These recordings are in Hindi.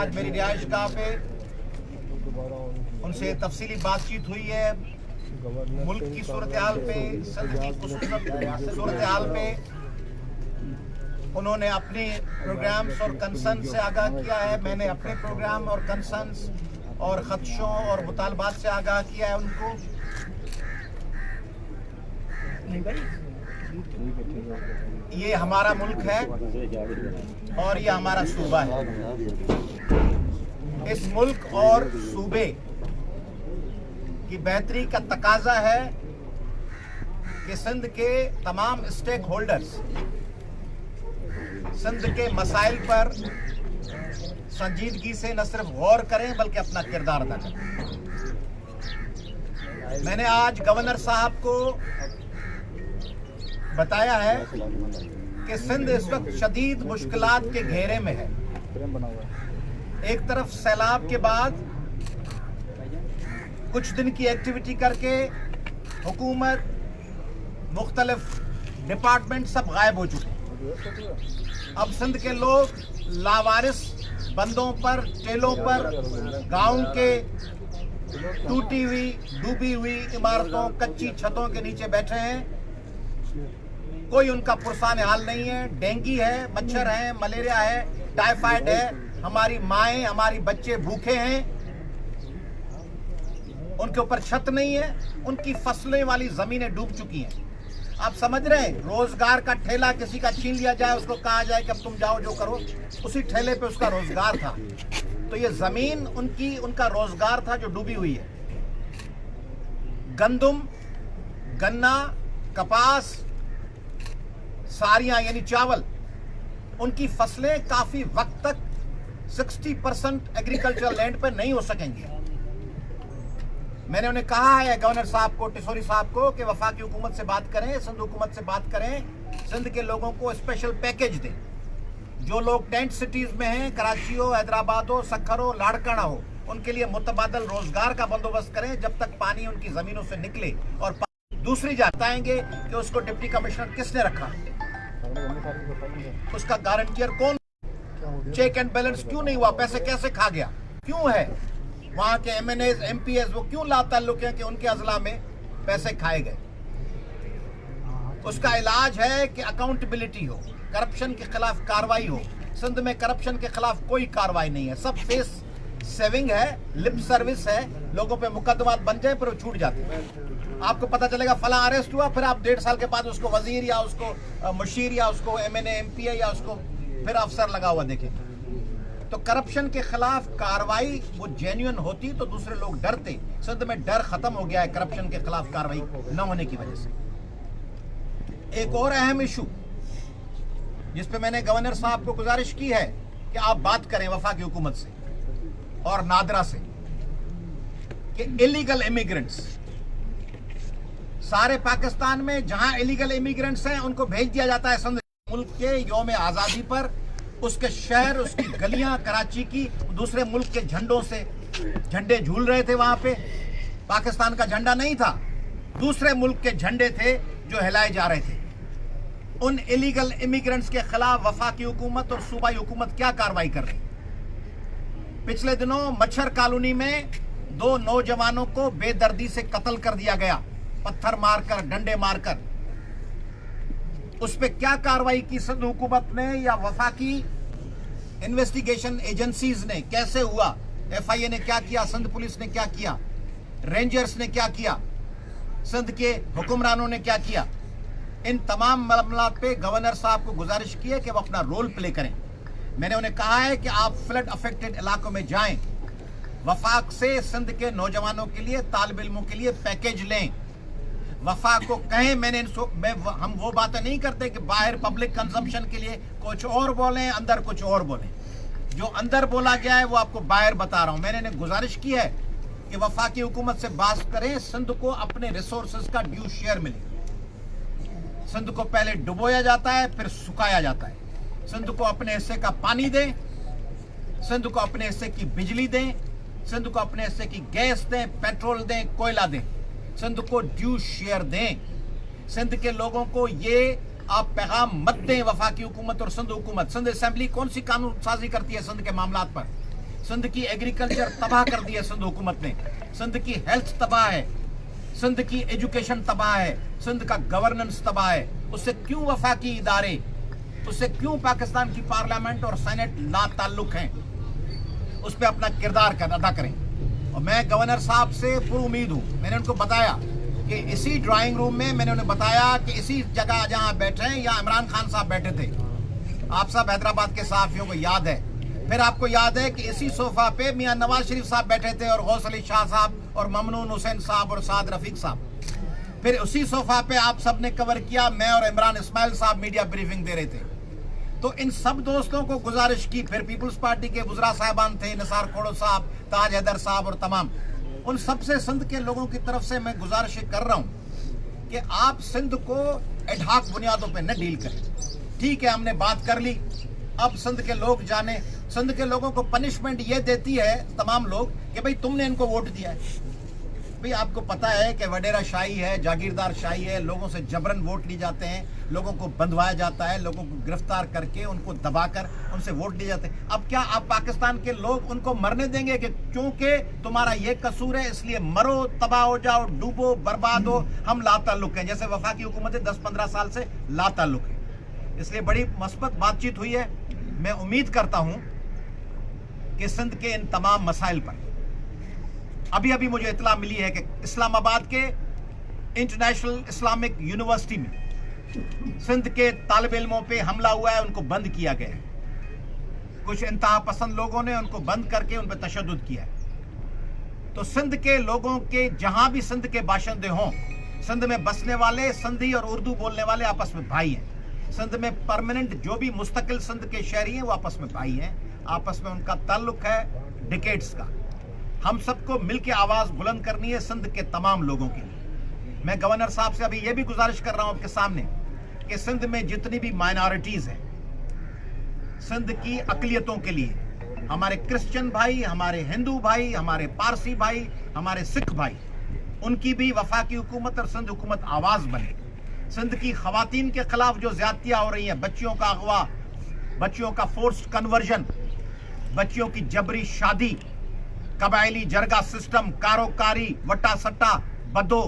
आज मेरी रिहाइश गाह पे उनसे तफसीली बातचीत हुई है मुल्क की सूरत हाल पे, सिंध की खूबसूरत सूरत हाल पे। उन्होंने अपने प्रोग्राम्स और कंसर्न से आगाह किया है, मैंने अपने प्रोग्राम और कंसर्न्स और खदशों और मुतालबात से आगाह किया है उनको। ये हमारा मुल्क है और ये हमारा सूबा है। इस मुल्क और सूबे की बेहतरी का तकाजा है कि सिंध के तमाम स्टेक होल्डर्स सिंध के मसाइल पर संजीदगी से न सिर्फ गौर करें बल्कि अपना किरदार अदा करें। मैंने आज गवर्नर साहब को बताया है कि सिंध इस वक्त शदीद मुश्किलात के घेरे में है। एक तरफ सैलाब के बाद कुछ दिन की एक्टिविटी करके हुकूमत, मुख्तलिफ डिपार्टमेंट सब गायब हो चुके हैं। अब सिंध के लोग लावारिस बंदों पर, टेलों पर, गांव के टूटी हुई, डूबी हुई इमारतों, कच्ची छतों के नीचे बैठे हैं। कोई उनका पुरसान हाल नहीं है। डेंगू है, मच्छर है, मलेरिया है, टाइफाइड है। हमारी माएं, हमारी बच्चे भूखे हैं, उनके ऊपर छत नहीं है, उनकी फसलें वाली जमीनें डूब चुकी हैं। आप समझ रहे हैं, रोजगार का ठेला किसी का छीन लिया जाए, उसको कहा जाए कि अब तुम जाओ जो करो, उसी ठेले पे उसका रोजगार था। तो ये जमीन उनका रोजगार था जो डूबी हुई है। गंदुम, गन्ना, कपास, सारियां यानी चावल, उनकी फसलें काफी वक्त तक 60% एग्रीकल्चरल लैंड पर नहीं हो सकेंगी। मैंने उन्हें कहा है, गवर्नर साहब को, टिशोरी साहब को, कि वफाकी हुकूमत से बात करें, सिंध हुकूमत से बात करें, सिंध के लोगों को स्पेशल पैकेज दें। जो लोग टेंट सिटीज में हैं, कराची हो, हैदराबाद हो, सक्खर हो, लाड़काना हो, उनके लिए मुतबादल रोजगार का बंदोबस्त करें जब तक पानी उनकी जमीनों से निकले। और दूसरी बताएंगे कि उसको डिप्टी कमिश्नर किसने रखा, उसका गारंटियर कौन, चेक एंड बैलेंस क्यों नहीं हुआ, पैसे कैसे खा गया, क्यों है, वहां के MNAs, MPs वो क्यों लाताल्लुक हैं कि उनके अजला में पैसे खाए गए। उसका इलाज है कि अकाउंटेबिलिटी हो, करप्शन के खिलाफ कार्रवाई हो। सिंध में करप्शन के खिलाफ कोई कार्रवाई नहीं है, सब फेस सेविंग है, लिप सर्विस है। लोगों पे मुकदमा बन जाए पर वो छूट जाते हैं। आपको पता चलेगा फला अरेस्ट हुआ, फिर आप 1.5 साल के बाद उसको वजीर या उसको मुशीर या उसको MNA MPA या उसको फिर अफसर लगा हुआ देखें। तो करप्शन के खिलाफ कार्रवाई वो जेन्युइन होती तो दूसरे लोग डरते। सिंध में डर खत्म हो गया है करप्शन के खिलाफ कार्रवाई न होने की वजह से। एक और अहम इशू जिस पे मैंने गवर्नर साहब को गुजारिश की है कि आप बात करें वफाकी हुकूमत से और नादरा से कि इलीगल इमिग्रेंट्स सारे पाकिस्तान में जहां इलीगल इमिग्रेंट्स हैं उनको भेज दिया जाता है सिंध मुल्क के यौम आज़ादी पर। उसके शहर, उसकी गलियां, कराची की दूसरे मुल्क के झंडों से झंडे झूल रहे थे। वहां पे पाकिस्तान का झंडा नहीं था, दूसरे मुल्क के झंडे थे जो हिलाए जा रहे थे। उन इलीगल इमिग्रेंट्स के खिलाफ वफाकी हुकूमत और सूबाई हुकूमत क्या कार्रवाई कर रही। पिछले दिनों मच्छर कॉलोनी में 2 नौजवानों को बेदर्दी से कत्ल कर दिया गया, पत्थर मारकर, डंडे मारकर। उस पर क्या कार्रवाई की सिंध हुकूमत ने या वफाकी इन्वेस्टिगेशन एजेंसीज ने, कैसे हुआ, FIA ने क्या किया, सिंध पुलिस ने क्या किया, रेंजर्स ने क्या किया, सिंध के हुक्मरानों ने क्या किया। इन तमाम मामलों पे गवर्नर साहब को गुजारिश की है कि वो अपना रोल प्ले करें। मैंने उन्हें कहा है कि आप फ्लड अफेक्टेड इलाकों में जाएं, वफाक से सिंध के नौजवानों के लिए, तालिब इल्मों के लिए पैकेज लें। वफाक को कहें, हम वो बातें नहीं करते कि बाहर पब्लिक कंजम्पशन के लिए कुछ और बोलें, अंदर कुछ और बोलें। जो अंदर बोला गया है वो आपको बाहर बता रहा हूं। मैंने इन्हें गुजारिश की है कि वफाकी हुकूमत से बात करें, सिंध को अपने रिसोर्सेज का ड्यू शेयर मिले। सिंध को पहले डुबोया जाता है, फिर सुखाया जाता है। सिंध को अपने हिस्से का पानी दें, सिंध को अपने हिस्से की बिजली दें, सिंध को अपने हिस्से की गैस दें, पेट्रोल दें, कोयला दें। सिंध को ड्यू शेयर दें। सिंध के लोगों को ये आप पैगाम मत दें, वफाकी हुकूमत और सिंध हुकूमत। सिंध असेंबली कौन सी कानून साजी करती है सिंध के मामलात पर? सिंध की एग्रीकल्चर तबाह कर दी है सिंध हुकूमत ने, सिंध की हेल्थ तबाह है, सिंध की एजुकेशन तबाह है, सिंध का गवर्नेंस तबाह है। उससे क्यों वफाकी इदारे, उससे क्यों पाकिस्तान की पार्लियामेंट और सेनेट ला ताल्लुक हैं, उस पर अपना किरदार अदा करें। और मैं गवर्नर साहब से पुरुमीद हूँ। मैंने उनको बताया कि इसी ड्राइंग रूम में मैंने उन्हें बताया कि इसी जगह जहाँ बैठे हैं यहाँ इमरान खान साहब बैठे थे। आप सब हैदराबाद के सहाफियों को याद है। फिर आपको याद है कि इसी सोफा पे मियां नवाज शरीफ साहब बैठे थे और गौस अली शाह साहब और ममनून हुसैन साहब और साद रफीक साहब। फिर उसी सोफा पे आप सब ने कवर किया, मैं और इमरान इस्माइल साहब मीडिया ब्रीफिंग दे रहे थे। तो इन सब दोस्तों को गुजारिश की, फिर पीपल्स पार्टी के वुज़रा साहबान थे, निसार खोड़ो साहब, ताज हैदर साहब और तमाम, उन सबसे सिंध के लोगों की तरफ से मैं गुजारिश कर रहा हूं कि आप सिंध को एडहाक बुनियादों पे न डील करें। ठीक है, हमने बात कर ली, अब सिंध के लोग जाने। सिंध के लोगों को पनिशमेंट ये देती है तमाम लोग कि भाई तुमने इनको वोट दिया है। भाई आपको पता है कि वडेरा शाही है, जागीरदार शाही है, लोगों से जबरन वोट लिए जाते हैं, लोगों को बंधवाया जाता है, लोगों को गिरफ्तार करके उनको दबाकर उनसे वोट लिए जाते हैं। अब क्या आप पाकिस्तान के लोग उनको मरने देंगे कि क्योंकि तुम्हारा ये कसूर है इसलिए मरो, तबाह हो जाओ, डूबो, बर्बाद हो? हम लाताल्लुक हैं, जैसे वफाकी हुकूमतें 10-15 साल से लाताल्लुक है। इसलिए बड़ी मस्बत बातचीत हुई है। मैं उम्मीद करता हूं कि सिंध के इन तमाम मसाइल पर अभी मुझे इतला मिली है कि इस्लामाबाद के इंटरनेशनल इस्लामिक यूनिवर्सिटी में सिंध के तालिब इल्मों पे हमला हुआ है, उनको बंद किया गया है। कुछ इंतहा पसंद लोगों ने उनको बंद करके उन पर तशद्दुद किया है। तो सिंध के लोगों के, जहां भी सिंध के बाशिंदे हों, सिंध में बसने वाले सिंधी और उर्दू बोलने वाले आपस में भाई हैं। सिंध में परमानेंट जो भी मुस्तकिल सिंध के शहरी हैं वो आपस में भाई हैं, आपस में उनका ताल्लुक है डिकेड्स का। हम सबको मिलकर आवाज बुलंद करनी है सिंध के तमाम लोगों के लिए। मैं गवर्नर साहब से अभी ये भी गुजारिश कर रहा हूं आपके सामने कि सिंध में जितनी भी माइनॉरिटीज हैं, सिंध की अकलियतों के लिए, हमारे क्रिश्चियन भाई, हमारे हिंदू भाई, हमारे पारसी भाई, हमारे सिख भाई, उनकी भी वफाकी हुकूमत और सिंध हुकूमत आवाज बने। सिंध की खवातीन के खिलाफ जो ज्यादतियां हो रही हैं, बच्चियों का अगवा, बच्चियों का फोर्स्ड कन्वर्जन, बच्चियों की जबरी शादी, कबायली जरगा सिस्टम, कारोकारी, वट्टा सट्टा, बदो,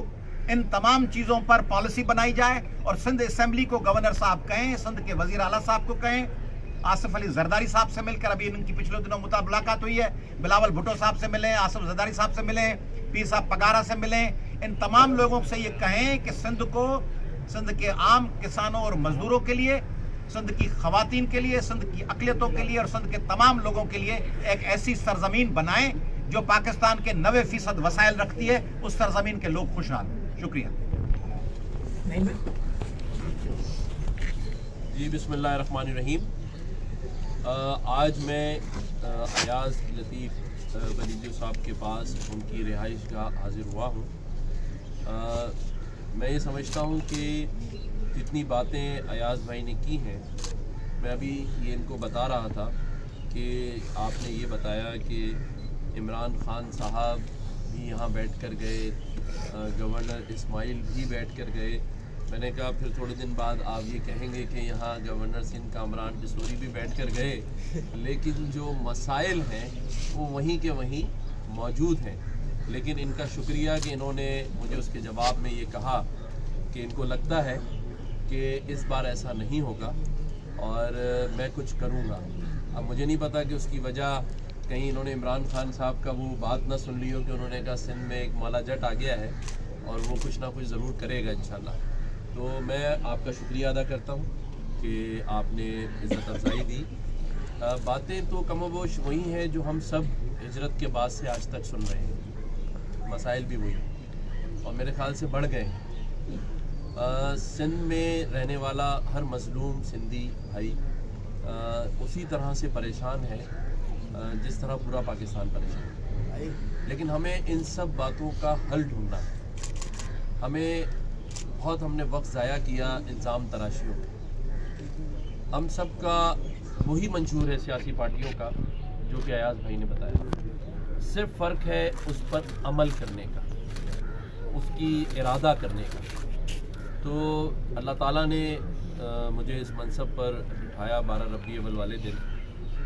इन तमाम चीजों पर पॉलिसी बनाई जाए। और सिंध असेंबली को गवर्नर साहब कहें, सिंध के वजीर आला साहब को कहें, आसिफ अली जरदारी साहब से मिलकर, अभी इनकी पिछले दिनों मुलाकात हुई है, बिलावल भुट्टो साहब से मिलें, आसिफ जरदारी साहब से मिलें, पीर साहब पगारा से मिलें। इन तमाम लोगों से ये कहें कि सिंध को, सिंध के आम किसानों और मजदूरों के लिए, सिंध की खवातीन के लिए, सिंध की अकलियतों के लिए और सिंध के तमाम लोगों के लिए एक ऐसी सरजमीन बनाएं जो पाकिस्तान के 90% वसाइल रखती है, उस सरजमीन के लोग खुशहाल। शुक्रिया जी। बिस्मिल्लाहिर्रहमानिर्रहीम। आज मैं अयाज लतीफ़ बलीजो साहब के पास उनकी रिहाइश गाह हाजिर हुआ हूँ। मैं ये समझता हूँ कि जितनी बातें अयाज भाई ने की हैं, मैं अभी ये इनको बता रहा था कि आपने ये बताया कि इमरान खान साहब भी यहाँ बैठ कर गए, गवर्नर इस्माइल भी बैठ कर गए। मैंने कहा फिर थोड़े दिन बाद आप ये कहेंगे कि यहाँ गवर्नर सिंध कामरान डिसोरी भी बैठ कर गए, लेकिन जो मसाइल हैं वो वहीं के वहीं मौजूद हैं। लेकिन इनका शुक्रिया कि इन्होंने मुझे उसके जवाब में ये कहा कि इनको लगता है कि इस बार ऐसा नहीं होगा और मैं कुछ करूँगा। अब मुझे नहीं पता कि उसकी वजह कहीं इन्होंने इमरान खान साहब का वो बात ना सुन ली हो कि उन्होंने कहा सिंध में एक मौला जट आ गया है और वो कुछ ना कुछ ज़रूर करेगा इंशाल्लाह। तो मैं आपका शुक्रिया अदा करता हूँ कि आपने इज़्ज़त अफ़ज़ाई दी। बातें तो कमोबेश वही हैं जो हम सब हिजरत के बाद से आज तक सुन रहे हैं, मसाइल भी वही और मेरे ख्याल से बढ़ गए हैं। सिंध में रहने वाला हर मज़लूम सिंधी भाई उसी तरह से परेशान है जिस तरह पूरा पाकिस्तान परेशान है। लेकिन हमें इन सब बातों का हल ढूंढना है। हमने वक्त ज़ाया किया इल्ज़ाम तराशियों में। हम सब का वही मंशूर है सियासी पार्टियों का जो कि अयाज भाई ने बताया। सिर्फ फ़र्क है उस पर अमल करने का, उसकी इरादा करने का। तो अल्लाह ताला ने मुझे इस मनसब पर बिठाया 12 रबीउल अव्वल वाले दिन,